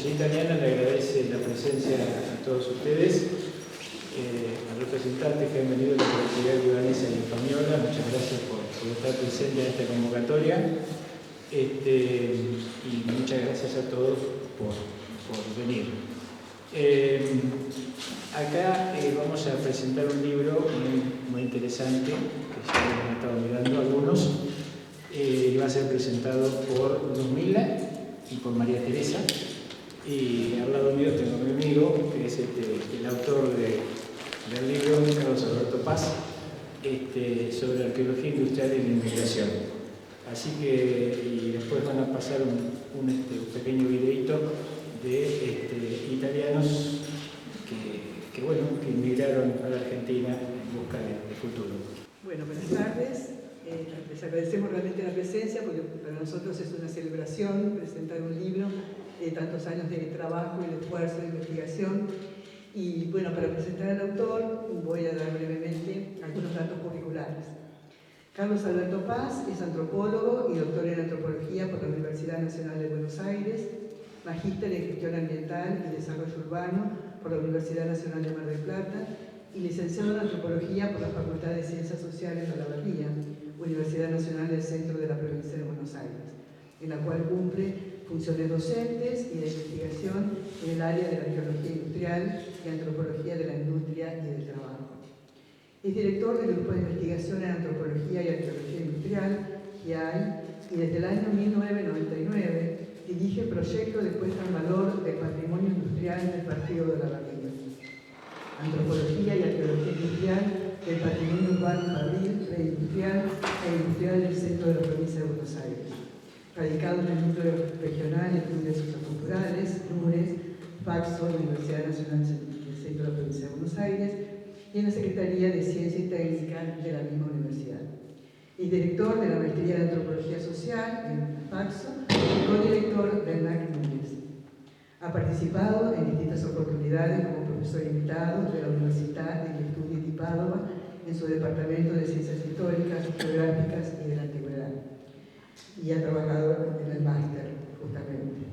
Sociedad Italiana le agradece la presencia a todos ustedes, al representante que han venido de la colectividad libanesa y española. Muchas gracias por estar presente en esta convocatoria, y muchas gracias a todos por venir. Acá vamos a presentar un libro muy interesante, que ya hemos estado mirando algunos, y va a ser presentado por Luzmila y por María Teresa. Y al lado mío tengo a mi amigo, que es el autor del libro, Carlos Alberto Paz, sobre arqueología industrial y la inmigración. Así que, y después van a pasar un pequeño videito de italianos que inmigraron a la Argentina en busca de futuro. Bueno, buenas tardes. Les agradecemos realmente la presencia, porque para nosotros es una celebración presentar un libro de tantos años de trabajo y de esfuerzo de investigación. Y bueno, para presentar al autor voy a dar brevemente algunos datos curriculares. Carlos Alberto Paz es antropólogo y doctor en antropología por la Universidad Nacional de Buenos Aires, magíster en gestión ambiental y desarrollo urbano por la Universidad Nacional de Mar del Plata y licenciado en antropología por la Facultad de Ciencias Sociales de Olavarría, Universidad Nacional del Centro de la Provincia de Buenos Aires, en la cual cumple funciones docentes y de investigación en el área de la arqueología industrial y antropología de la industria y del trabajo. Es director del Grupo de Investigación en Antropología y Arqueología Industrial, GIAI, y desde el año 1999 dirige el proyecto de puesta en valor del patrimonio industrial del Partido de Olavarría. Antropología y Arqueología Industrial del patrimonio urbano fabril, preindustrial e industrial del centro de la provincia de Buenos Aires. Radicado en el Núcleo Regional de Estudios Socioculturales, NURES, FACSO, Universidad Nacional del Centro de la Provincia de Buenos Aires, y en la Secretaría de Ciencia y Técnica de la misma universidad. Es director de la Maestría de Antropología Social en FACSO y codirector del NAC NURES. Ha participado en distintas oportunidades como profesor invitado de la Universidad de Estudios de Padova en su departamento de Ciencias Históricas, Geográficas y de la Antigüedad. Y ha trabajado en el máster, justamente,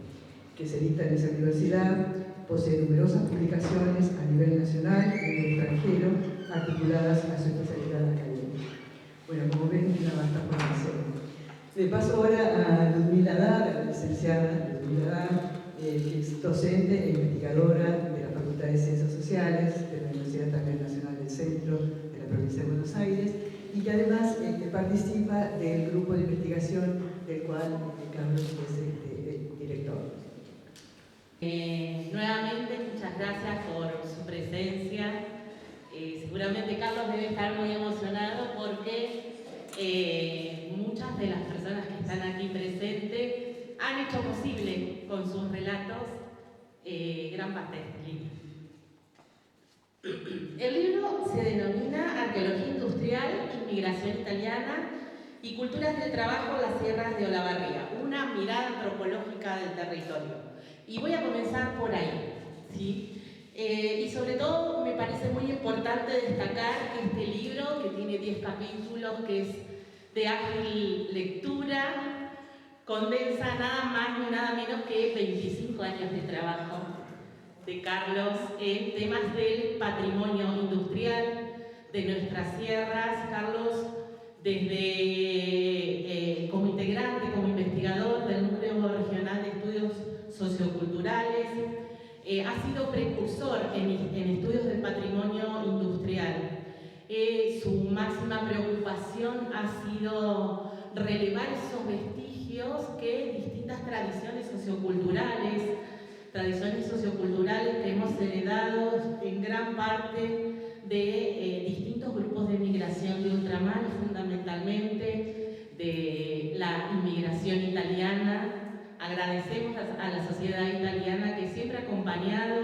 que se dicta en esa universidad. Posee numerosas publicaciones a nivel nacional y en el extranjero, articuladas a su especialidad académica. Bueno, como ven, una vasta formación. Le paso ahora a Luzmila Dar, a la licenciada Luzmila Dar, que es docente e investigadora de la Facultad de Ciencias Sociales de la Universidad también Nacional del Centro de la Provincia de Buenos Aires, y que además participa del grupo de investigación del cual Carlos es el director. Nuevamente, muchas gracias por su presencia. Seguramente Carlos debe estar muy emocionado porque muchas de las personas que están aquí presentes han hecho posible con sus relatos gran parte de este libro. El libro se denomina Arqueología Industrial, Inmigración Italiana y Culturas del Trabajo en las Sierras de Olavarría, una mirada antropológica del territorio. Y voy a comenzar por ahí, ¿sí? Y sobre todo me parece muy importante destacar que este libro, que tiene 10 capítulos, que es de ágil lectura, condensa nada más ni nada menos que 25 años de trabajo de Carlos en temas del patrimonio industrial de nuestras sierras. Carlos, desde como integrante, como investigador del Núcleo Regional de Estudios Socioculturales, ha sido precursor en estudios del patrimonio industrial. Su máxima preocupación ha sido relevar esos vestigios que distintas tradiciones socioculturales que hemos heredado en gran parte de distintos grupos de migración de ultramar, fundamentalmente de la inmigración italiana. Agradecemos a la sociedad italiana que siempre ha acompañado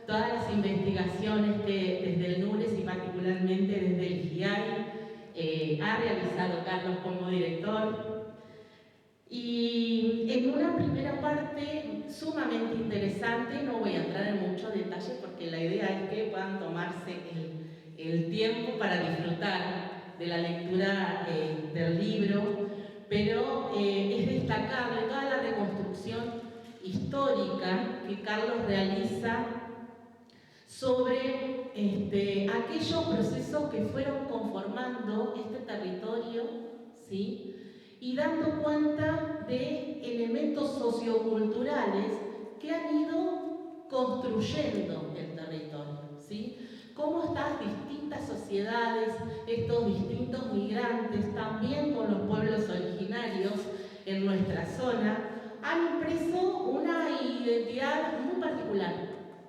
todas las investigaciones que desde el NURES y particularmente desde el GIAI ha realizado Carlos como director. Y en una primera parte sumamente interesante, no voy a entrar en mucho detalle porque la idea es que puedan tomarse el tiempo para disfrutar de la lectura del libro, pero es destacable toda la reconstrucción histórica que Carlos realiza sobre aquellos procesos que fueron conformando este territorio, ¿sí? Y dando cuenta de elementos socioculturales que han ido construyendo el territorio, ¿sí? Cómo estas distintas sociedades, estos distintos migrantes, también con los pueblos originarios en nuestra zona, han impreso una identidad muy particular,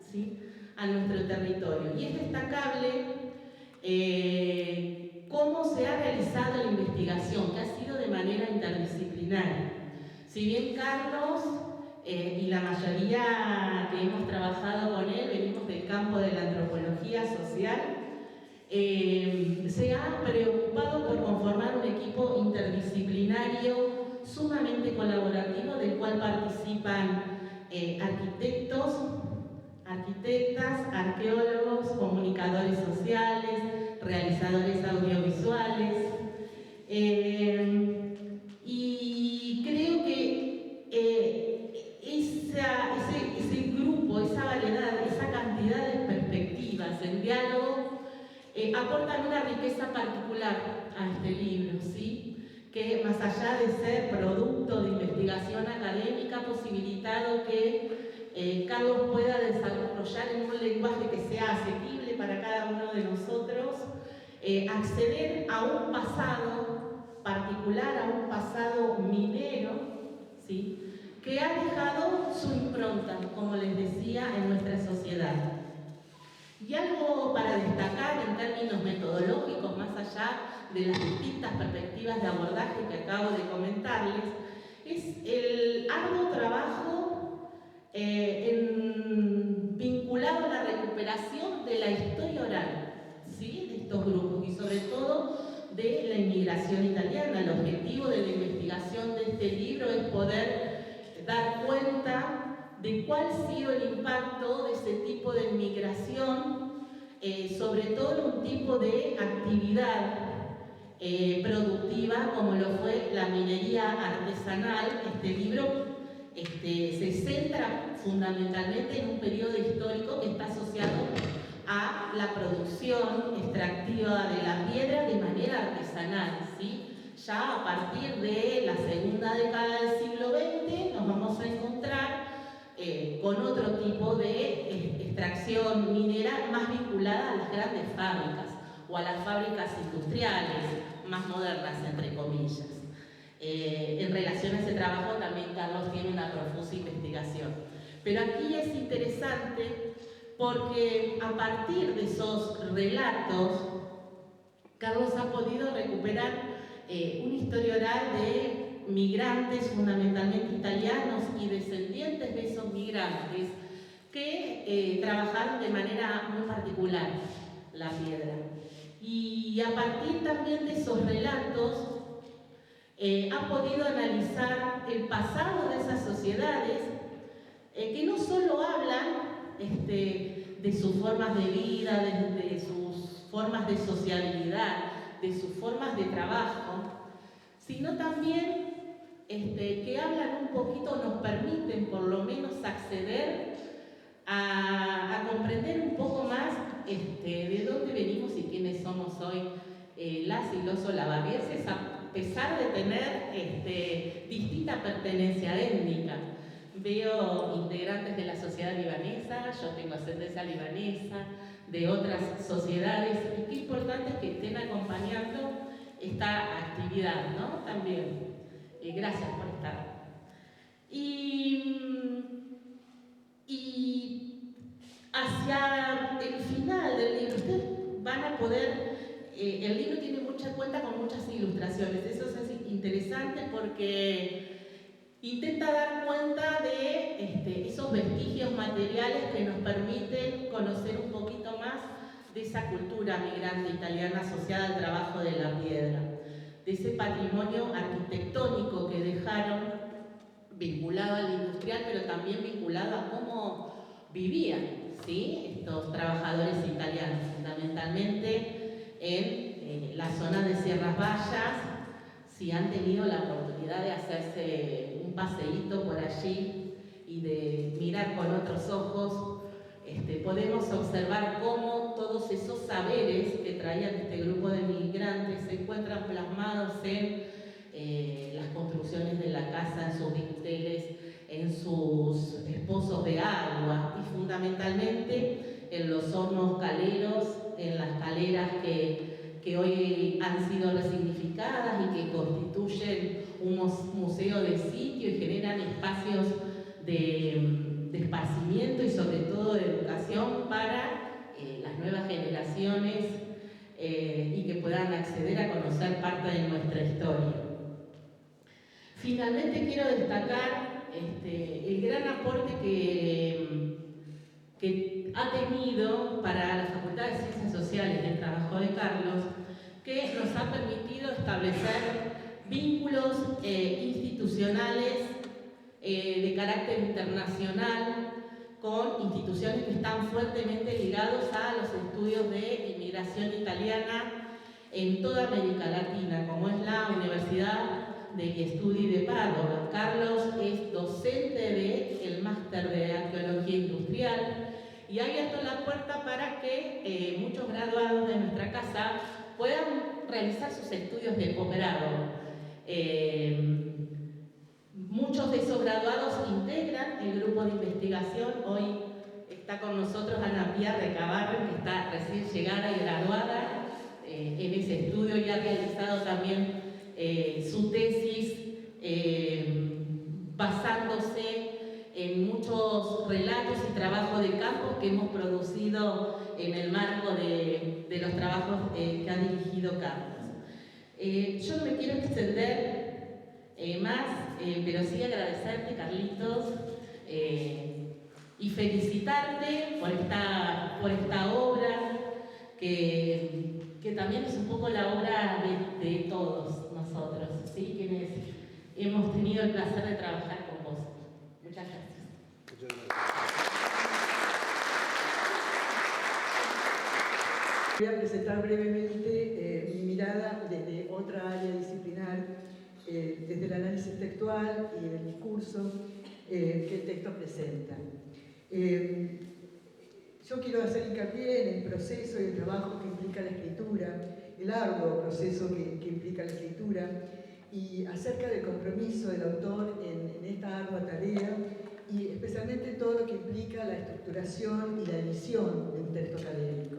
¿sí?, a nuestro territorio. Y es destacable cómo se ha realizado la investigación, que ha sido de manera interdisciplinaria. Si bien Carlos y la mayoría que hemos trabajado con él venimos del campo de la antropología social, se ha preocupado por conformar un equipo interdisciplinario sumamente colaborativo, del cual participan arquitectos, arquitectas, arqueólogos, comunicadores sociales, realizadores audiovisuales, y creo que ese grupo, esa variedad, esa cantidad de perspectivas en diálogo aportan una riqueza particular a este libro, ¿sí?, que más allá de ser producto de investigación académica, ha posibilitado que Carlos pueda desarrollar en un lenguaje que sea asequible para cada uno de nosotros, acceder a un pasado particular, a un pasado minero, ¿sí?, que ha dejado su impronta, como les decía, en nuestra sociedad. Y algo para destacar en términos metodológicos, más allá de las distintas perspectivas de abordaje que acabo de comentarles, es el arduo trabajo vinculado a la recuperación de la historia oral, ¿sí?, de estos grupos, y sobre todo de la inmigración italiana. El objetivo de la investigación de este libro es poder dar cuenta de cuál ha sido el impacto de ese tipo de migración, sobre todo en un tipo de actividad productiva como lo fue la minería artesanal. Este libro se centra fundamentalmente en un periodo histórico que está asociado a la producción extractiva de la piedra de manera artesanal, ¿sí? Ya a partir de la segunda década del siglo XX nos vamos a encontrar con otro tipo de extracción minera más vinculada a las grandes fábricas o a las fábricas industriales más modernas, entre comillas. En relación a ese trabajo también Carlos tiene una profusa investigación. Pero aquí es interesante porque a partir de esos relatos, Carlos ha podido recuperar una historia oral de migrantes, fundamentalmente italianos y descendientes de esos migrantes, que trabajaron de manera muy particular la piedra. Y a partir también de esos relatos, ha podido analizar el pasado de esas sociedades, que no solo hablan de sus formas de vida, de sus formas de sociabilidad, de sus formas de trabajo, sino también que hablan un poquito, nos permiten por lo menos acceder a comprender un poco más de dónde venimos y quiénes somos hoy las y los olavarrienses, a pesar de tener distinta pertenencia étnica. Veo integrantes de la sociedad libanesa, yo tengo ascendencia libanesa, de otras sociedades, y qué importante es que estén acompañando esta actividad, ¿no? También. Gracias por estar. Y hacia el final del libro, ustedes van a poder, el libro tiene cuenta con muchas ilustraciones, eso es interesante porque intenta dar cuenta de esos vestigios materiales que nos permiten conocer un poquito más de esa cultura migrante italiana asociada al trabajo de la piedra, de ese patrimonio arquitectónico que dejaron vinculado al industrial, pero también vinculado a cómo vivían, ¿sí?, estos trabajadores italianos, fundamentalmente en la zona de Sierras Bayas. Si han tenido la oportunidad de hacerse un paseíto por allí y de mirar con otros ojos, podemos observar cómo todos esos saberes que traían este grupo de migrantes se encuentran plasmados en las construcciones de la casa, en sus dinteles, en sus pozos de agua y fundamentalmente en los hornos caleros, en las caleras que hoy han sido resignificadas y que constituyen un museo de sitio y generan espacios de esparcimiento y sobre todo de educación para las nuevas generaciones y que puedan acceder a conocer parte de nuestra historia. Finalmente quiero destacar el gran aporte que ha tenido para la Facultad de Ciencias Sociales el trabajo de Carlos, que nos ha permitido establecer vínculos institucionales de carácter internacional con instituciones que están fuertemente ligados a los estudios de inmigración italiana en toda América Latina, como es la Universidad de Studi de Padova. Carlos es docente del máster de Arqueología Industrial y ha abierto la puerta para que muchos graduados de nuestra casa puedan realizar sus estudios de posgrado. Muchos de esos graduados integran el grupo de investigación. Hoy está con nosotros Ana Pía Recabarren, que está recién llegada y graduada en ese estudio y ha realizado también su tesis basándose en muchos relatos y trabajos de campo que hemos producido en el marco de los trabajos que ha dirigido Carlos. Yo no me quiero extender más, pero sí agradecerte, Carlitos, y felicitarte por esta obra que también es un poco la obra de todos nosotros, ¿sí? Quienes hemos tenido el placer de trabajar con vos. Muchas gracias. Muchas gracias. Voy a presentar brevemente mi mirada desde otra área disciplinar, desde el análisis textual y el discurso que el texto presenta. Yo quiero hacer hincapié en el proceso y el trabajo que implica la escritura, el arduo proceso que implica la escritura, y acerca del compromiso del autor en esta ardua tarea, y especialmente todo lo que implica la estructuración y la edición de un texto académico.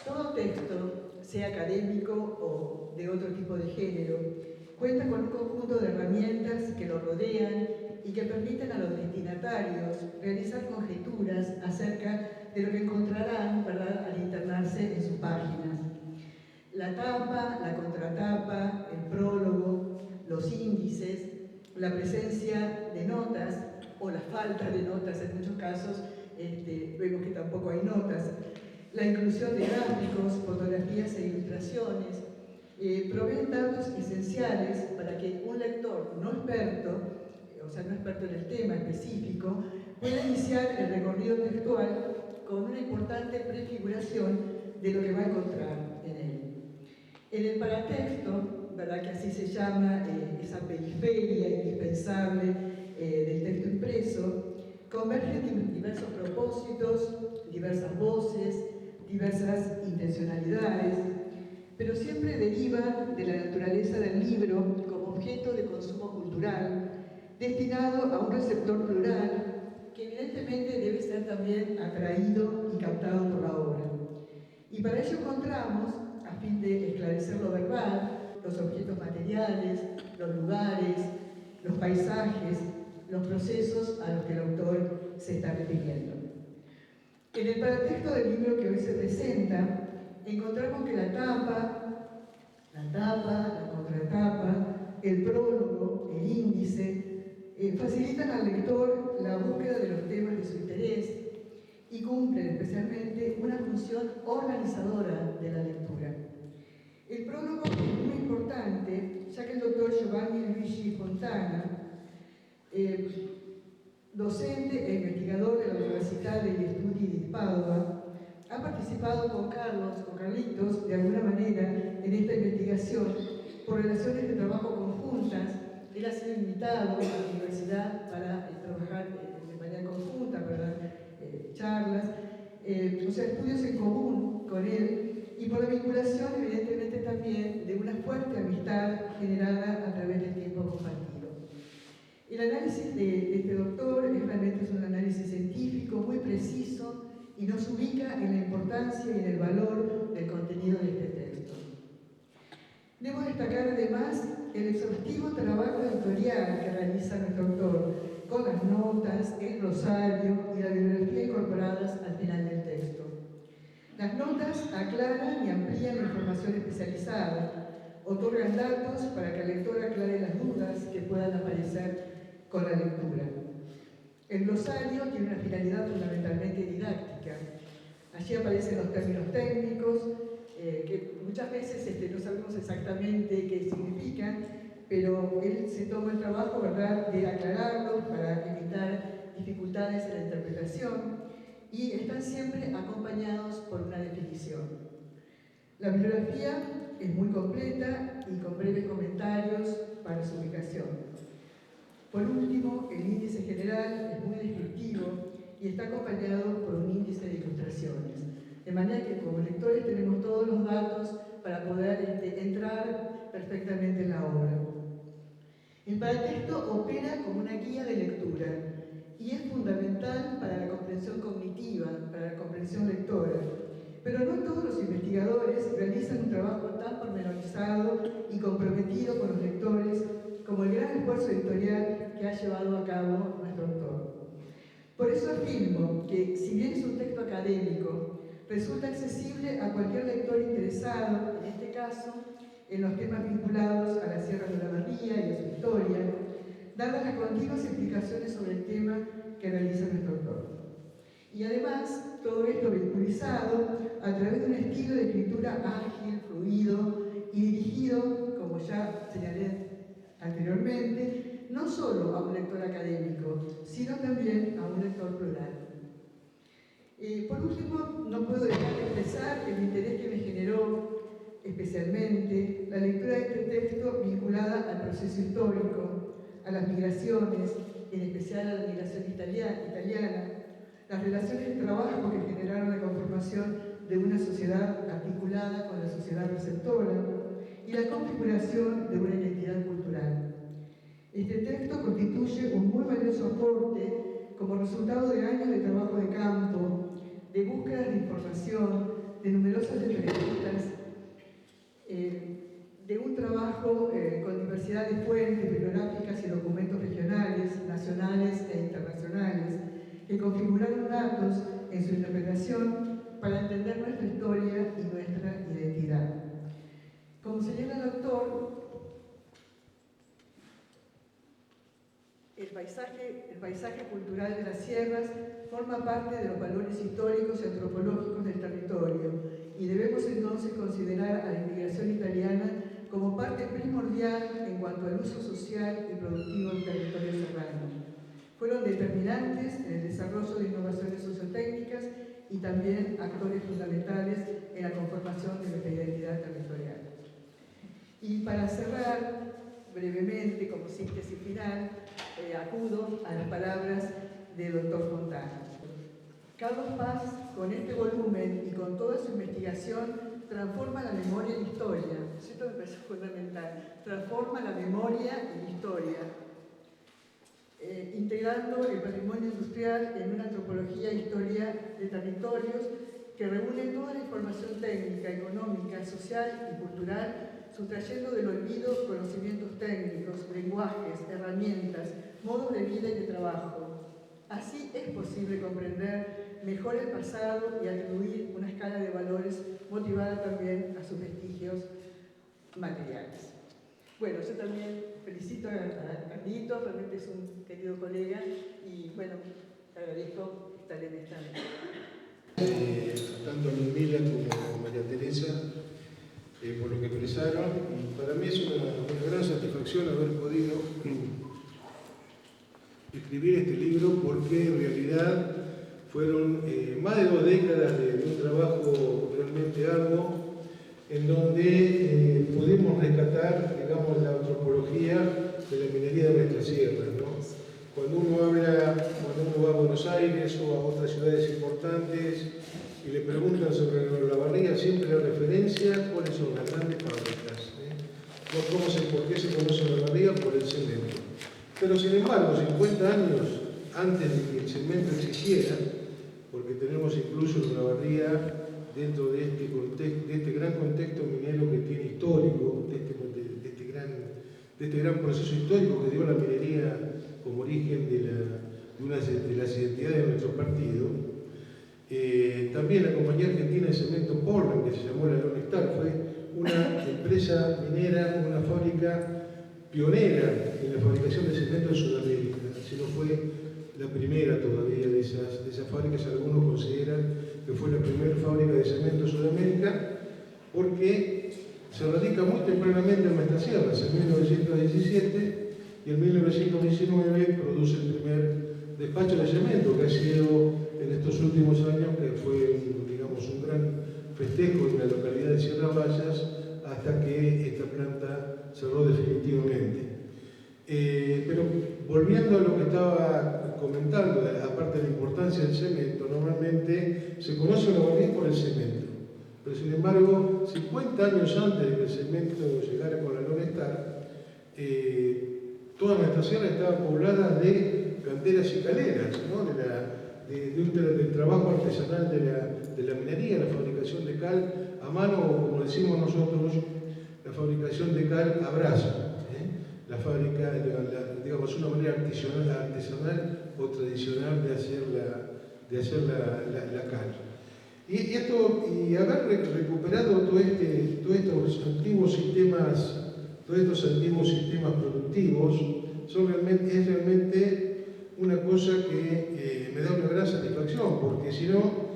Todo texto, sea académico o de otro tipo de género, cuenta con un conjunto de herramientas que lo rodean y que permiten a los destinatarios realizar conjeturas acerca de lo que encontrarán, ¿verdad?, al internarse en sus páginas. La tapa, la contratapa, el prólogo, los índices, la presencia de notas o la falta de notas en muchos casos, vemos que tampoco hay notas, la inclusión de gráficos, fotografías e ilustraciones, proveen datos esenciales para que un lector no experto, o sea, no experto en el tema específico, pueda iniciar el recorrido textual con una importante prefiguración de lo que va a encontrar en él. En el paratexto, ¿verdad?, que así se llama esa periferia indispensable del texto impreso, convergen diversos propósitos, diversas voces, diversas intencionalidades, pero siempre derivan de la naturaleza del libro como objeto de consumo cultural, destinado a un receptor plural, que evidentemente debe ser también atraído y captado por la obra. Y para ello encontramos, a fin de esclarecer lo verbal, los objetos materiales, los lugares, los paisajes, los procesos a los que el autor se está refiriendo. En el paratexto del libro que hoy se presenta, encontramos que la tapa, la contratapa, el prólogo, el índice, facilitan al lector la búsqueda de los temas de su interés y cumplen especialmente una función organizadora de la lectura. El prólogo es muy importante, ya que el doctor Giovanni Luigi Fontana, docente e investigador de la Universidad degli Studi di Padova, ha participado con Carlitos, de alguna manera, en esta investigación por relaciones de trabajo conjuntas él ha sido invitado a la universidad para trabajar de manera conjunta, para dar charlas, o sea, estudios en común con él, y por la vinculación, evidentemente, también de una fuerte amistad generada a través del tiempo compartido. El análisis de este doctor realmente es un análisis científico muy preciso y nos ubica en la importancia y en el valor del contenido de este texto. Debo destacar además el exhaustivo trabajo editorial que realiza nuestro autor, con las notas, el glosario y la bibliografía incorporadas al final del texto. Las notas aclaran y amplían la información especializada, otorgan datos para que el lector aclare las dudas que puedan aparecer con la lectura. El glosario tiene una finalidad fundamentalmente didáctica. Allí aparecen los términos técnicos, que muchas veces no sabemos exactamente qué significan, pero él se toma el trabajo, ¿verdad?, de aclararlos para evitar dificultades en la interpretación, y están siempre acompañados por una definición. La bibliografía es muy completa y con breves comentarios para su ubicación. Por último, el índice general es muy descriptivo y está acompañado por un índice de ilustraciones, de manera que como lectores tenemos todos los datos para poder entrar perfectamente en la obra. El paratexto opera como una guía de lectura y es fundamental para la comprensión cognitiva, para la comprensión lectora, pero no todos los investigadores realizan un trabajo tan pormenorizado y comprometido con los lectores como el gran esfuerzo editorial que ha llevado a cabo nuestro autor. Por eso afirmo que, si bien es un texto académico, resulta accesible a cualquier lector interesado, en este caso, en los temas vinculados a las sierras de la Barría y a su historia, dadas las continuas explicaciones sobre el tema que realiza nuestro autor. Y además, todo esto vehiculizado a través de un estilo de escritura ágil, fluido y dirigido, como ya señalé anteriormente, no solo a un lector académico, sino también a un lector plural. Por último, no puedo dejar de expresar el interés que me generó especialmente la lectura de este texto vinculada al proceso histórico, a las migraciones, en especial a la migración italiana, las relaciones de trabajo que generaron la conformación de una sociedad articulada con la sociedad receptora y la configuración de una identidad cultural. Este texto constituye un muy valioso aporte como resultado de años de trabajo de campo, de búsquedas de información, de numerosas entrevistas, de un trabajo con diversidad de fuentes bibliográficas y documentos regionales, nacionales e internacionales, que configuraron datos en su interpretación para entender nuestra historia y nuestra identidad. Como señala el autor, el paisaje cultural de las sierras forma parte de los valores históricos y antropológicos del territorio, y debemos entonces considerar a la inmigración italiana como parte primordial en cuanto al uso social y productivo del territorio serrano. Fueron determinantes en el desarrollo de innovaciones sociotécnicas y también actores fundamentales en la conformación de nuestra identidad territorial. Y para cerrar, brevemente, como síntesis final, acudo a las palabras del doctor Fontana. Carlos Paz, con este volumen y con toda su investigación, transforma la memoria en historia. Esto me parece fundamental. Transforma la memoria en historia, integrando el patrimonio industrial en una antropología e historia de territorios que reúne toda la información técnica, económica, social y cultural, sustrayendo del olvido conocimientos técnicos, lenguajes, herramientas, modos de vida y de trabajo. Así es posible comprender mejor el pasado y atribuir una escala de valores motivada también a sus vestigios materiales. Bueno, yo también felicito a Carlitos, realmente es un querido colega y bueno, te agradezco estar en esta mesa. Tanto Ludmila como María Teresa por lo que expresaron, y para mí es una gran satisfacción haber podido escribir este libro, porque en realidad fueron más de 2 décadas de un trabajo realmente arduo, en donde pudimos rescatar, digamos, la antropología de la minería de nuestra sierra, ¿no? Cuando uno va a Buenos Aires o a otras ciudades importantes y le preguntan sobre Olavarría, siempre la referencia, ¿cuáles son las grandes fábricas? ¿Por qué se conoce Olavarría? Por el cemento. Pero sin embargo, 50 años antes de que el cemento existiera, porque tenemos incluso Olavarría dentro de este gran contexto minero que tiene histórico, de este gran proceso histórico que dio la minería como origen de las identidades de nuestro partido. También la compañía argentina de cemento Portland, que se llamó la Lone Star, fue una empresa minera, una fábrica pionera en la fabricación de cemento en Sudamérica. Si no fue la primera todavía de esas fábricas, algunos consideran que fue la primera fábrica de cemento en Sudamérica, porque se radica muy tempranamente en nuestras sierras, en 1917, y en 1919 produce el primer despacho de cemento, que ha sido en estos últimos años, que fue un gran festejo en la localidad de Sierra Vallas, hasta que esta planta cerró definitivamente. Pero volviendo a lo que estaba comentando, aparte de la importancia del cemento, normalmente se conoce Olavarría por el cemento. Pero sin embargo, 50 años antes de que el cemento llegara con la Lone Star, toda nuestra sierra estaba poblada de canteras y caleras, ¿no? del trabajo artesanal de la minería, la fabricación de cal a mano, o como decimos nosotros, la fabricación de cal a brazo. La fábrica, digamos, una manera artesanal o tradicional de hacer la cal. Y haber recuperado todos estos antiguos sistemas productivos es realmente una cosa que me da una gran satisfacción, porque si no,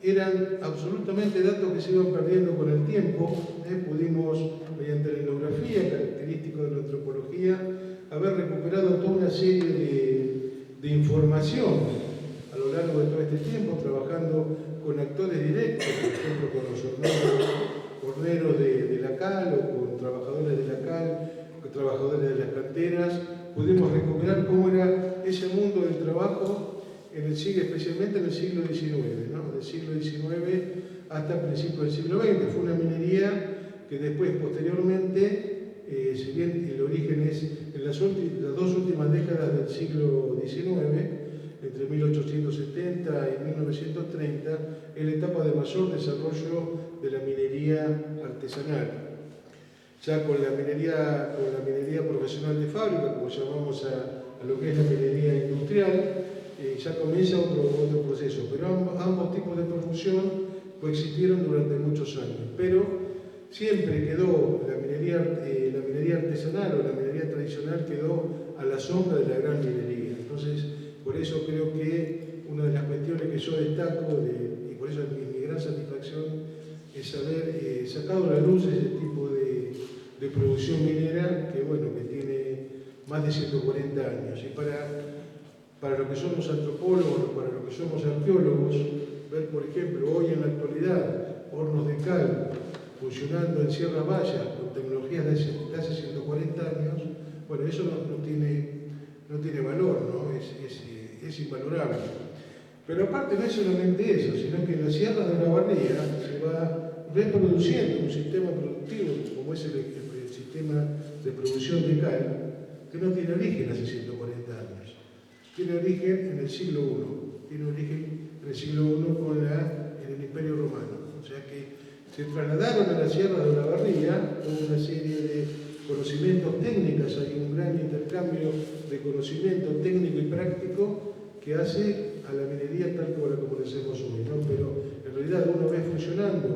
eran absolutamente datos que se iban perdiendo con el tiempo. Pudimos, mediante la etnografía, característico de la antropología, haber recuperado toda una serie de información a lo largo de todo este tiempo, trabajando con actores directos, por ejemplo, con los horneros de la cal o con trabajadores de la cal, con trabajadores de las canteras. Pudimos recuperar cómo era ese mundo del trabajo especialmente en el siglo XIX, ¿no? Del siglo XIX hasta principios del siglo XX. Fue una minería que después, posteriormente, si bien el origen es en las dos últimas décadas del siglo XIX, entre 1870 y 1930, es la etapa de mayor desarrollo de la minería artesanal. Ya con la minería profesional de fábrica, como llamamos a lo que es la minería industrial, ya comienza otro proceso. Pero ambos tipos de producción coexistieron durante muchos años. Pero siempre quedó la minería artesanal o la minería tradicional quedó a la sombra de la gran minería. Entonces, por eso creo que una de las cuestiones que yo destaco, y por eso es mi gran satisfacción, es haber sacado a la luz ese tipo de producción minera que tiene más de 140 años. Y para los que somos antropólogos, para los que somos arqueólogos, ver, por ejemplo, hoy en la actualidad, hornos de cal funcionando en Sierra Vallas con tecnologías de hace 140 años, eso no tiene valor, ¿no? Es invalorable. Pero aparte no es solamente eso, sino que en las sierras de Olavarría se va reproduciendo un sistema productivo, como es el sistema de producción de cal, que no tiene origen hace 140 años. Tiene origen en el siglo I, en el Imperio Romano. O sea que se trasladaron a la sierra de Olavarría toda una serie de conocimientos técnicos, hay un gran intercambio de conocimiento técnico y práctico que hace a la minería tal como la conocemos hoy, ¿no? Pero en realidad uno ve funcionando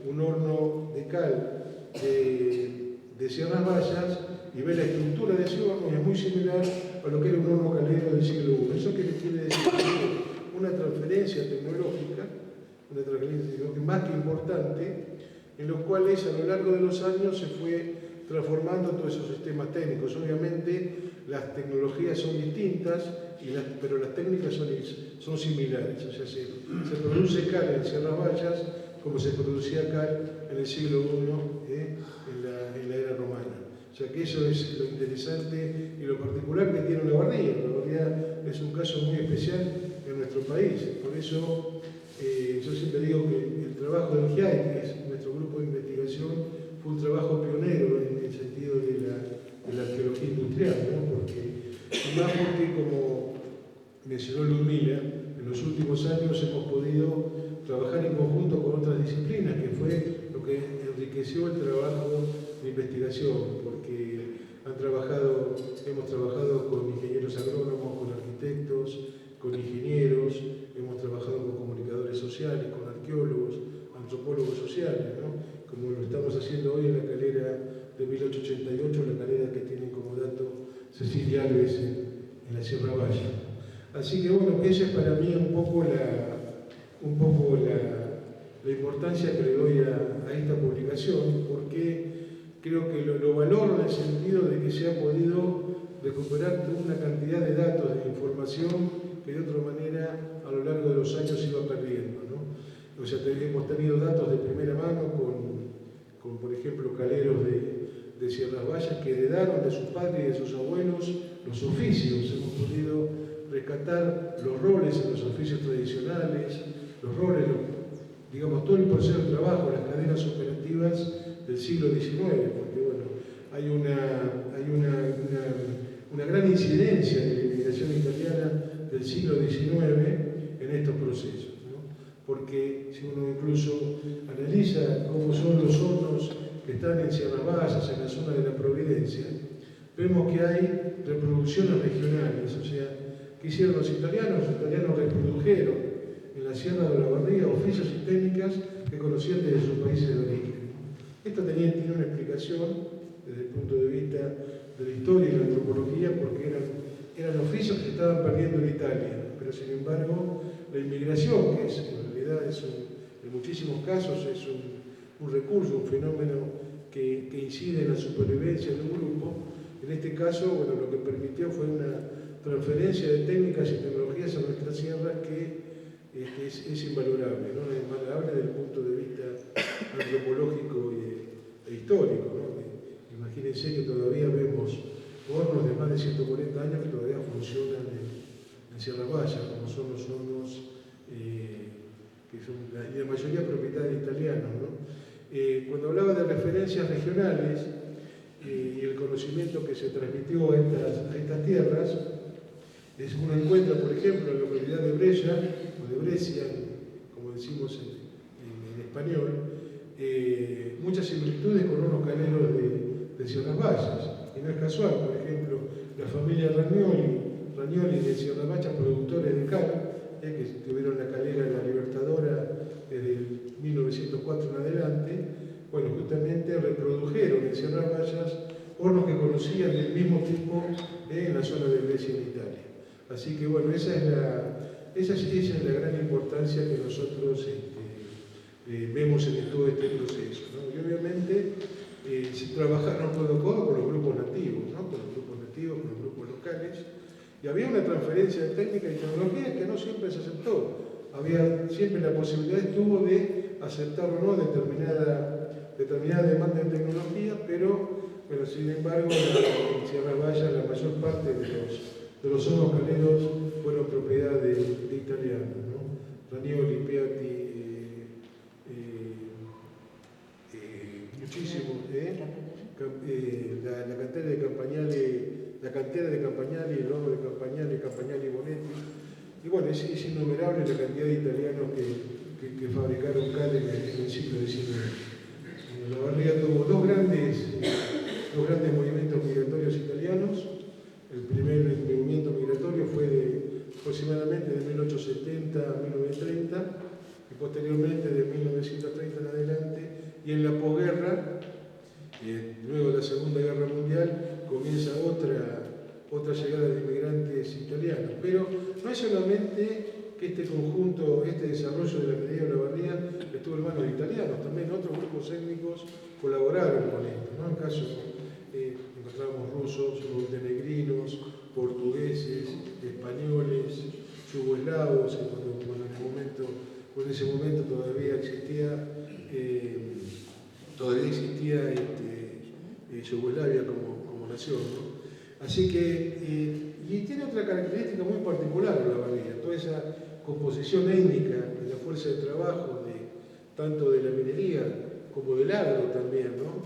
un horno de cal de Sierras Vallas y ve la estructura de ese horno y es muy similar a lo que era un horno calero del siglo I. ¿Eso qué quiere decir? Una transferencia tecnológica más que importante, en los cuales a lo largo de los años se fue transformando todos esos sistemas técnicos. Obviamente las tecnologías son distintas, pero las técnicas son similares. O sea, se produce cal en Sierras Vallas como se producía cal en el siglo I, en la era romana. O sea que eso es lo interesante y lo particular que tiene Olavarría. Olavarría es un caso muy especial en nuestro país. Por eso yo siempre digo que el trabajo del GIAI, que es nuestro grupo de investigación, fue un trabajo pionero en el sentido de la arqueología industrial, ¿no? Porque como mencionó Ludmila, en los últimos años hemos podido trabajar en conjunto con otras disciplinas, que fue lo que enriqueció el trabajo de investigación, porque hemos trabajado con ingenieros agrónomos, con arquitectos, con ingenieros, hemos trabajado con comunicadores sociales, con arqueólogos, antropólogos sociales, ¿no? Como lo estamos haciendo hoy en la calera de 1888, la calera que tiene como dato Cecilia Alves en la Sierra Baya. Así que bueno, esa es para mí un poco la importancia que le doy a esta publicación, porque creo que lo valoro en el sentido de que se ha podido recuperar una cantidad de datos, de información que de otra manera a lo largo de los años se iba perdiendo, ¿no? O sea, hemos tenido datos de primera mano con por ejemplo, caleros de Sierras Vallas que heredaron de sus padres y de sus abuelos los oficios. Hemos podido rescatar los roles en los oficios tradicionales, los roles, digamos, todo el proceso de trabajo, las cadenas operativas del siglo XIX, porque bueno, hay una gran incidencia de la inmigración italiana del siglo XIX en estos procesos, ¿no? Porque si uno incluso analiza cómo son los hornos que están en Sierras Vallas, en la zona de la Providencia, vemos que hay reproducciones regionales. O sea, ¿qué hicieron los italianos? Los italianos reprodujeron en la Sierra de Olavarría oficios y técnicas que conocían desde sus países de origen. Esto tiene una explicación desde el punto de vista de la historia y la antropología, porque eran oficios que se estaban perdiendo en Italia, pero sin embargo la inmigración, que en realidad en muchísimos casos es un recurso, un fenómeno que incide en la supervivencia de un grupo, en este caso, bueno, lo que permitió fue una transferencia de técnicas y tecnologías a nuestras sierras que es invalorable, ¿no? Es invalorable desde el punto de vista antropológico e histórico, ¿no? Imagínense que todavía vemos hornos de más de 140 años que todavía funcionan en Sierra Vallas, como son los hornos que son la mayoría propietarios italianos, ¿no? Cuando hablaba de referencias regionales y el conocimiento que se transmitió a estas tierras, uno encuentra, por ejemplo, en la localidad de Brescia, o de Brescia, como decimos en español, muchas similitudes con unos caleros de Sierras Vallas. Y no es casual, por ejemplo, la familia Ragnoli de Sierras Vallas, productores de cal, que tuvieron la calera de la Libertadora desde el 1904 en adelante, bueno, justamente reprodujeron en Sierras Vallas hornos que conocían del mismo tipo en la zona de Brescia en Italia. Así que bueno, esa es la gran importancia que nosotros vemos en todo este proceso, ¿no? Y obviamente se trabajaron codo a codo con los grupos nativos, ¿no? Con los grupos locales, y había una transferencia de técnica y tecnología que no siempre se aceptó. Siempre la posibilidad estuvo de aceptar o no determinada demanda de tecnología, pero sin embargo en Sierra Vallas la mayor parte de los hornos caleros fueron propiedad de italianos, ¿no? Ragnoli, Piatti, muchísimos, la cantera de Campagnali, el horno de Campagnali Bonetti, y bueno, es innumerable la cantidad de italianos que fabricaron cal en el siglo XIX. Olavarría tuvo dos grandes movimientos migratorios italianos. El primer movimiento migratorio fue aproximadamente de 1870 a 1930 y posteriormente de 1930 en adelante, y en la posguerra, luego de la Segunda Guerra Mundial, comienza otra llegada de inmigrantes italianos. Pero no es solamente que este desarrollo de la minería de Olavarría estuvo en manos de italianos, también otros grupos étnicos colaboraron con esto, ¿no? En caso encontramos rusos, montenegrinos, portugueses, españoles, yugoslavos, cuando en ese momento todavía existía Yugoslavia como nación, ¿no? Así que, y tiene otra característica muy particular Olavarría, toda esa composición étnica de la fuerza de trabajo, tanto de la minería como del agro también, ¿no?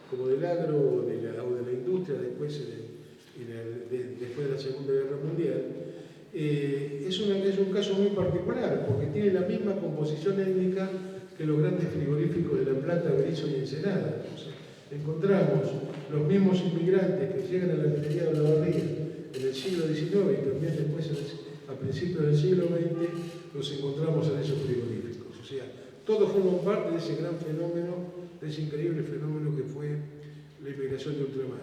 Como del agro o de la industria después de la Segunda Guerra Mundial. Es un caso muy particular porque tiene la misma composición étnica que los grandes frigoríficos de La Plata, Berisso y Ensenada. O sea, encontramos los mismos inmigrantes que llegan a la minería de Olavarría en el siglo XIX y también después a principios del siglo XX los encontramos en esos frigoríficos. O sea, todos forman parte de ese gran fenómeno, de ese increíble fenómeno que fue la inmigración de ultramar.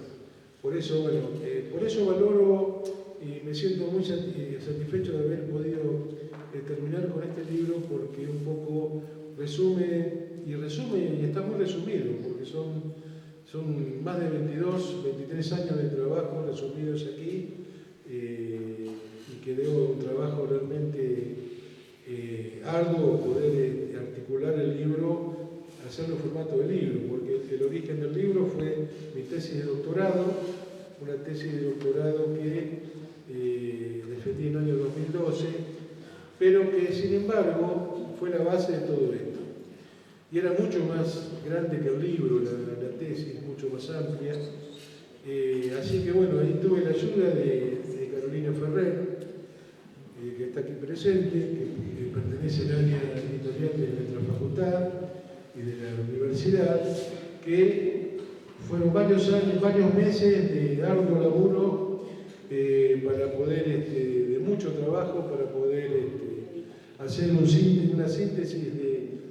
Por eso, bueno, por eso valoro y me siento muy satisfecho de haber podido terminar con este libro porque un poco resume y está muy resumido porque son más de 23 años de trabajo resumidos aquí y que debo un trabajo realmente arduo poder articular el libro, hacerlo en formato de libro, porque el origen del libro fue mi tesis de doctorado, una tesis de doctorado que defendí en el año 2012, pero que sin embargo fue la base de todo esto. Y era mucho más grande que el libro, la tesis, mucho más amplia. Así que bueno, ahí tuve la ayuda de Carolina Ferrer, que está aquí presente, que pertenece al área editorial de nuestra facultad y de la universidad, que fueron varios años, varios meses de arduo laburo para poder, de mucho trabajo, para poder hacer una síntesis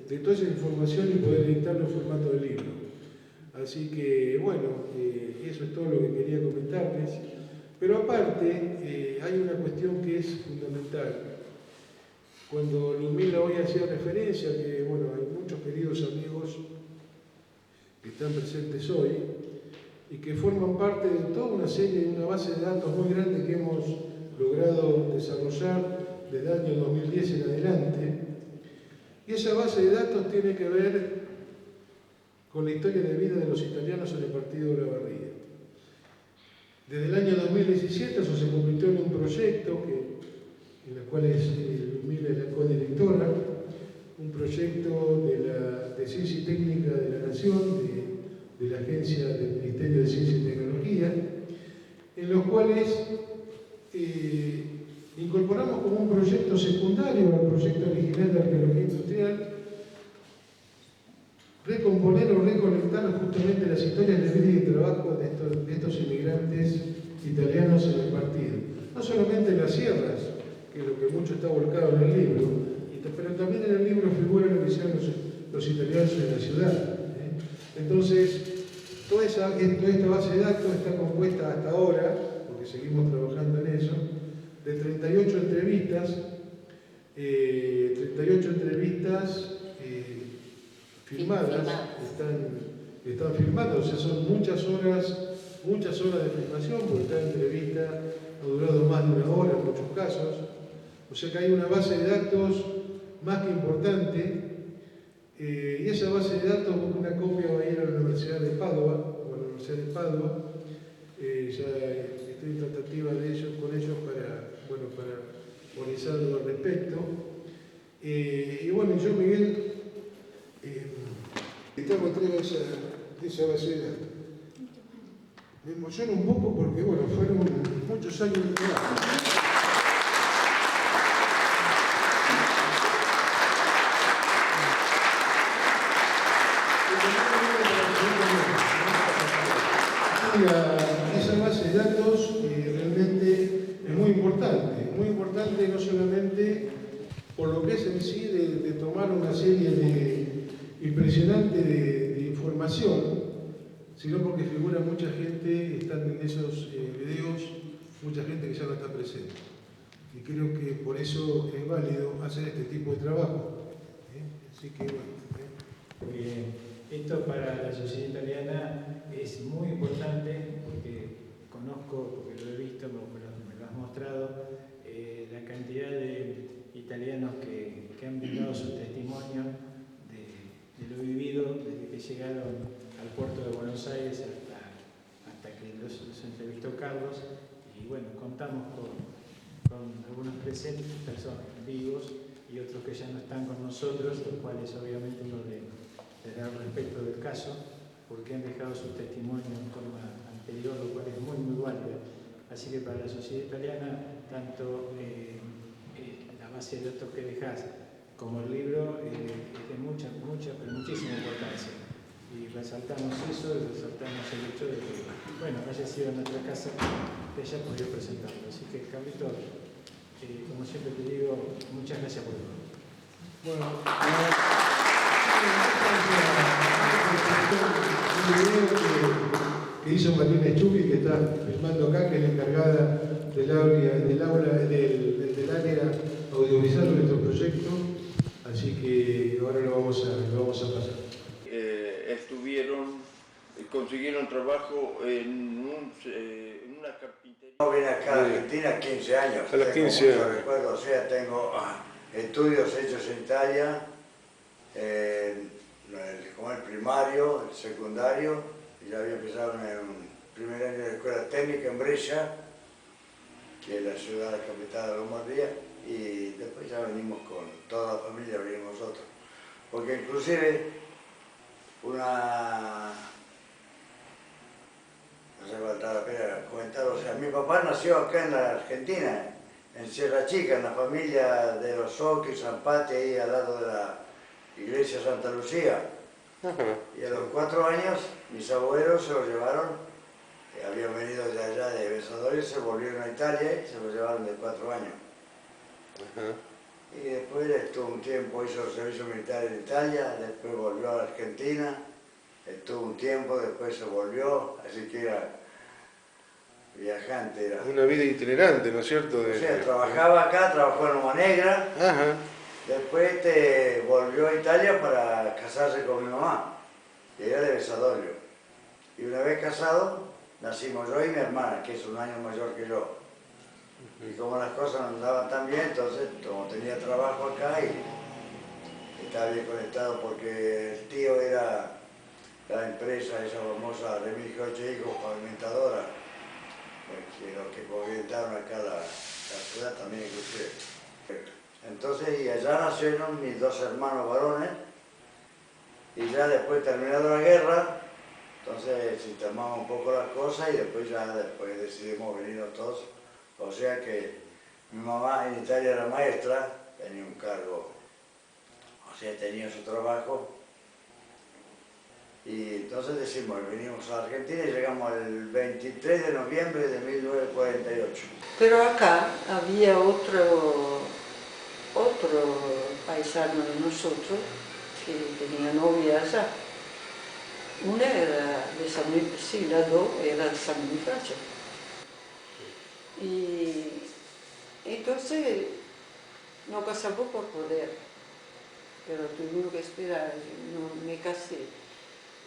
de toda esa información y poder editarlo en formato de libro. Así que, bueno, eso es todo lo que quería comentarles. Pero aparte, hay una cuestión que es fundamental. Cuando Ludmila hoy hacía referencia, que, bueno, hay muchos queridos amigos que están presentes hoy y que forman parte de toda una serie, una base de datos muy grande que hemos logrado desarrollar desde el año 2010 en adelante. Y esa base de datos tiene que ver con la historia de vida de los italianos en el partido de Olavarría. Desde el año 2017 eso se convirtió en un proyecto en el cual Ludmila es la codirectora, un proyecto de Ciencia y Técnica de la Nación, de la Agencia del Ministerio de Ciencia y Tecnología, en los cuales incorporamos como un proyecto secundario al proyecto original de arqueología industrial, recomponer o recolectar justamente las historias de vida y trabajo de estos inmigrantes italianos en el partido. No solamente en las sierras, que es lo que mucho está volcado en el libro, pero también en el libro figura lo que hicieron los italianos en la ciudad. Entonces, toda esta base de datos está compuesta hasta ahora, porque seguimos trabajando en eso, de 38 entrevistas, filmadas, están filmadas, o sea, son muchas horas de filmación, porque cada entrevista ha durado más de una hora en muchos casos, o sea que hay una base de datos más que importante, y esa base de datos, una copia va a ir a la Universidad de Padua, ya estoy en tratativa con ellos para organizar algo al respecto. Y bueno, yo, Miguel, estaba entrega de esa base de datos. Me emociona un poco porque, bueno, fueron muchos años de trabajo. Esa base de datos realmente es muy importante no solamente por lo que es en sí de tomar una serie impresionante de información, sino porque figura mucha gente, están en esos videos, mucha gente que ya no está presente. Y creo que por eso es válido hacer este tipo de trabajo. Así que bueno. Esto para la sociedad italiana es muy importante porque conozco, porque lo he visto, me lo has mostrado, la cantidad de italianos que han brindado su testimonio de lo vivido desde que llegaron al puerto de Buenos Aires Carlos, y bueno, contamos con algunos presentes, personas vivos y otros que ya no están con nosotros, los cuales obviamente uno les da respeto del caso, porque han dejado su testimonio en forma anterior, lo cual es muy, muy válido. Así que para la sociedad italiana, tanto la base de datos que dejás como el libro es de mucha, pero muchísima importancia. Y resaltamos eso, y resaltamos el hecho de que, bueno, haya sido en nuestra casa que haya podido presentarlo. Así que, Carlito, como siempre te digo, muchas gracias por todo. Bueno, un video que hizo Marina Chupi, que está filmando acá, que es la encargada del área audiovisual de nuestro proyecto, así que ahora lo vamos a pasar. Consiguieron trabajo en una carpintería. No vine acá a Argentina 15 años. A los 15 años. Recuerdo, o sea, tengo estudios hechos en Italia, como el primario, el secundario, y ya había empezado en el primer año de la escuela técnica en Brescia, que es la ciudad capital de Lombardía, y después ya venimos con toda la familia, venimos nosotros. Porque inclusive no se falta la pena comentar, o sea, mi papá nació acá en la Argentina, en Sierra Chica, en la familia de los Occhi, Zampati, ahí al lado de la iglesia Santa Lucía. Y a los 4 años, mis abuelos se los llevaron, que habían venido de allá de Besadores, se volvieron a Italia y se los llevaron de 4 años. Y después estuvo un tiempo, hizo el servicio militar en Italia, después volvió a la Argentina. Estuvo un tiempo, después se volvió, así que era viajante. Era. Una vida itinerante, ¿no es cierto? O sea, trabajaba acá, trabajó en Loma Negra, después volvió a Italia para casarse con mi mamá, que era de Besadoglio. Y una vez casado, nacimos yo y mi hermana, que es un año mayor que yo. Y como las cosas no andaban tan bien, entonces, como tenía trabajo acá y estaba bien conectado porque el tío era la empresa, esa famosa Remigio Hijos pavimentadora, que los que pavimentaron acá la ciudad también inclusive. Entonces, y allá nacieron mis 2 hermanos varones, y ya después terminada la guerra, entonces sistemamos un poco las cosas y después decidimos venirnos todos. O sea que mi mamá en Italia era maestra, tenía un cargo, o sea, tenía su trabajo. Y entonces decimos, venimos a Argentina y llegamos el 23 de noviembre de 1948. Pero acá había otro paisano de nosotros que tenía novia allá. Una era de San Bonifacio, la dos era de San Bonifacio. Y entonces nos casamos por poder, pero tuvimos que esperar, me casé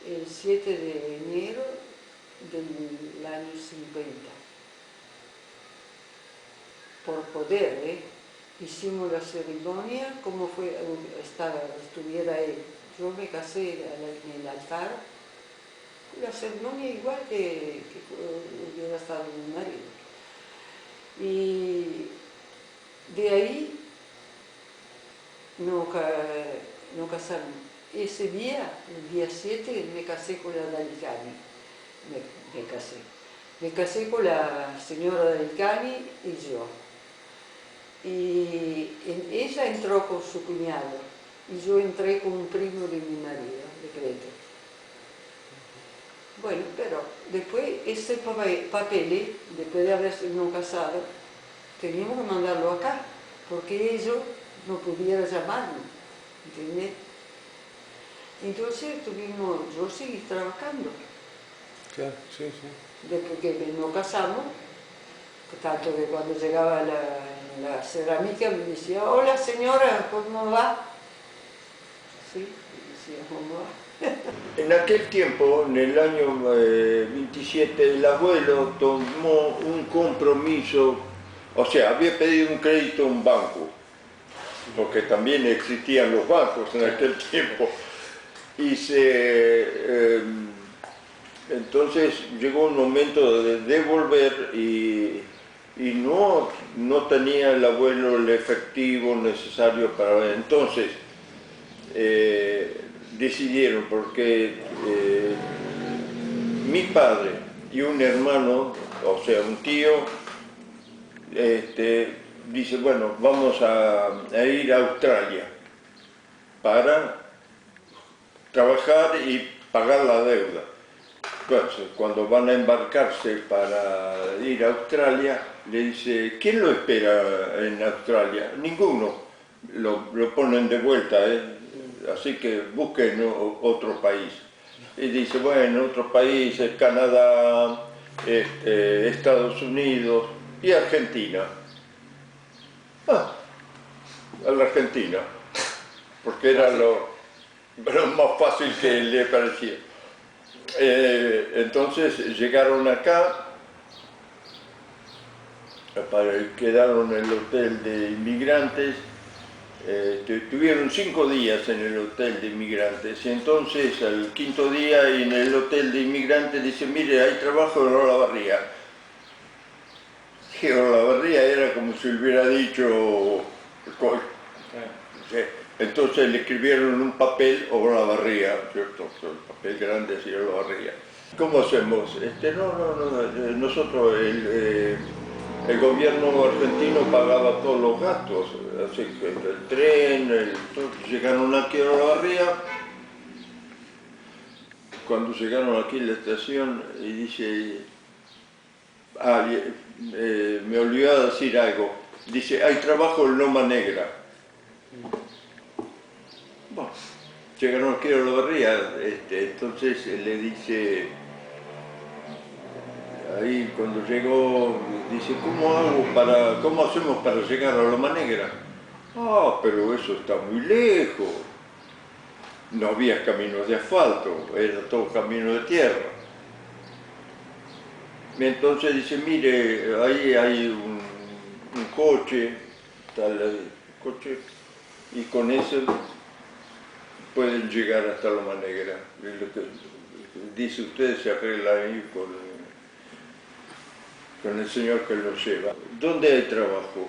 el 7 de enero del año 50. Por poder, hicimos la ceremonia como estuviera él. Yo me casé en el altar, la ceremonia igual que hubiera estado mi marido. Y de ahí nos casamos. Ese día, el día 7, me casé con la Dalicani. Me casé con la señora Dalicani y yo. Y ella entró con su cuñado y yo entré con un primo de mi marido, de Creta. Bueno, pero después ese papel, después de haberse casado, teníamos que mandarlo acá, porque ellos no pudieran llamarnos, ¿entiendes? Entonces yo seguí trabajando. Claro, sí, sí. Después que nos casamos, tanto que cuando llegaba la cerámica me decía, hola señora, ¿cómo va? Sí, decía, ¿cómo va? En aquel tiempo, en el año 27, el abuelo tomó un compromiso, o sea, había pedido un crédito a un banco, porque también existían los bancos en aquel tiempo, y Entonces llegó un momento de devolver y no tenía el abuelo el efectivo necesario para... Entonces decidieron, porque mi padre y un hermano, o sea, un tío, dice, bueno, vamos a ir a Australia para trabajar y pagar la deuda. Entonces, cuando van a embarcarse para ir a Australia, le dice, ¿quién lo espera en Australia? Ninguno. Lo ponen de vuelta, así que busquen otro país. Y dice, bueno, otro país es Canadá, Estados Unidos y Argentina. Ah, a la Argentina, porque era lo más fácil que le parecía. Entonces llegaron acá, quedaron en el hotel de inmigrantes, tuvieron 5 días en el hotel de inmigrantes, y entonces al 5.º día en el hotel de inmigrantes dice, mire, hay trabajo en Olavarría. Y Olavarría era como si hubiera dicho... Entonces le escribieron un papel Olavarría, ¿cierto? El papel grande así Olavarría. ¿Cómo hacemos? Nosotros, el gobierno argentino pagaba todos los gastos, así que el tren, llegaron aquí a Olavarría. Cuando llegaron aquí a la estación y dice, me olvidé de decir algo, dice, hay trabajo en Loma Negra. Bueno, llegaron aquí a Olavarría, entonces le dice, ahí cuando llegó, dice, ¿cómo hacemos para llegar a Loma Negra? Ah, pero eso está muy lejos. No había caminos de asfalto, era todo camino de tierra. Entonces dice, mire, ahí hay un coche, tal coche, y con eso pueden llegar hasta Loma Negra. Dice, usted se arregla ahí con el señor que lo lleva. ¿Dónde hay trabajo?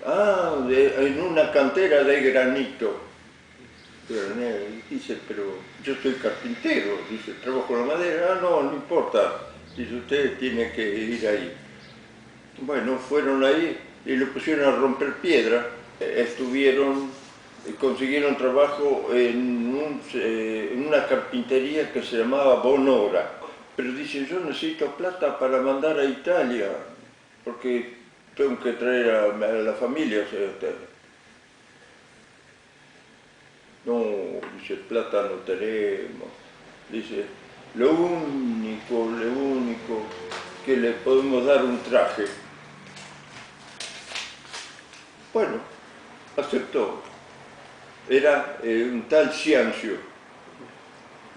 Ah, en una cantera de granito. Dice, pero yo soy carpintero, dice, trabajo la madera. Ah, no importa, dice, usted tiene que ir ahí. Bueno, fueron ahí y lo pusieron a romper piedra. Consiguieron trabajo en una carpintería que se llamaba Bonora. Pero dice, yo necesito plata para mandar a Italia, porque tengo que traer a la familia. O sea, no, dice, plata no tenemos. Dice, lo único que le podemos dar un traje. Bueno, aceptó. Era un tal Ciancio,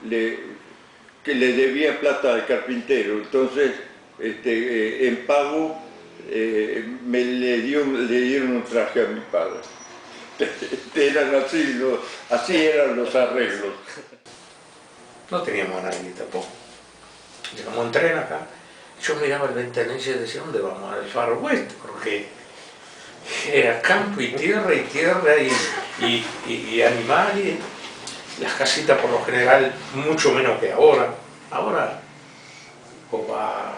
que le debía plata al carpintero. Entonces, en pago, le dieron un traje a mi padre. Así eran los arreglos. No teníamos a nadie tampoco. Llegamos en tren acá. Yo miraba el ventanilla y decía, ¿dónde vamos? Al Far West, porque era campo y tierra y animales. Las casitas por lo general mucho menos que ahora. Ahora, o para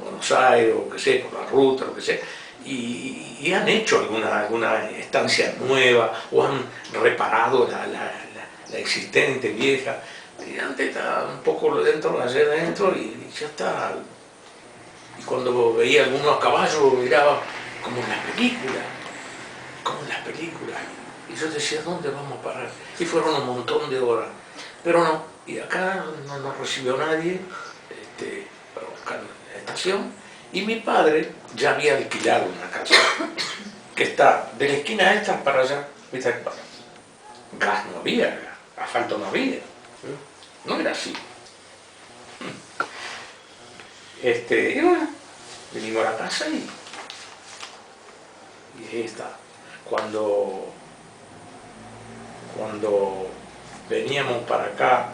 Buenos Aires, o que sé, por la ruta, lo que sea, y han hecho alguna estancia nueva, o han reparado la existente, vieja. Y antes estaba un poco dentro, allá adentro, y ya está. Y cuando veía algunos caballos, miraba como en las películas, Y yo decía, ¿dónde vamos a parar? Y fueron un montón de horas. Pero no, y acá no nos recibió nadie para buscar la estación. Y mi padre ya había alquilado una casa que está de la esquina esta para allá. Gas no había, asfalto no había. No era así. Y bueno, venimos a la casa y ahí está. Cuando veníamos para acá,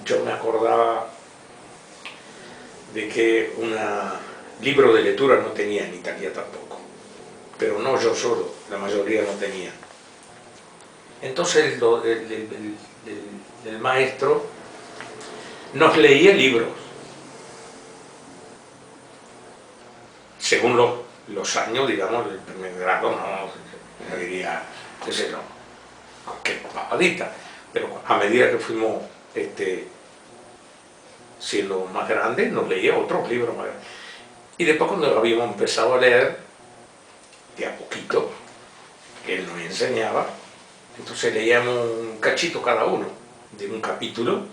yo me acordaba de que un libro de lectura no tenía en Italia tampoco, pero no yo solo, la mayoría no tenía. Entonces el maestro nos leía libros, según los años, digamos, del primer grado, no diría, qué sé yo, qué papadita, pero a medida que fuimos siendo más grandes, nos leía otros libros más grandes. Y después cuando habíamos empezado a leer, de a poquito, que él nos enseñaba, entonces leíamos un cachito cada uno, de un capítulo,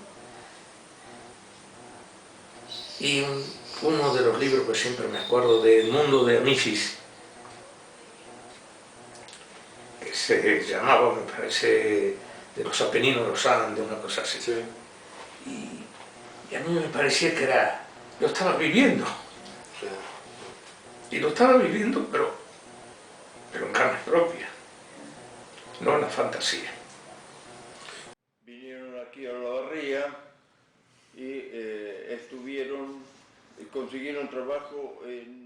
y uno de los libros que siempre me acuerdo, de Edmundo de Amicis, que se llamaba, me parece, de los Apeninos de los Andes, una cosa así. Sí. Y a mí me parecía que lo estaba viviendo. Y lo estaba viviendo, pero en carne propia, no en la fantasía. Vinieron aquí a Olavarría y estuvieron, consiguieron trabajo en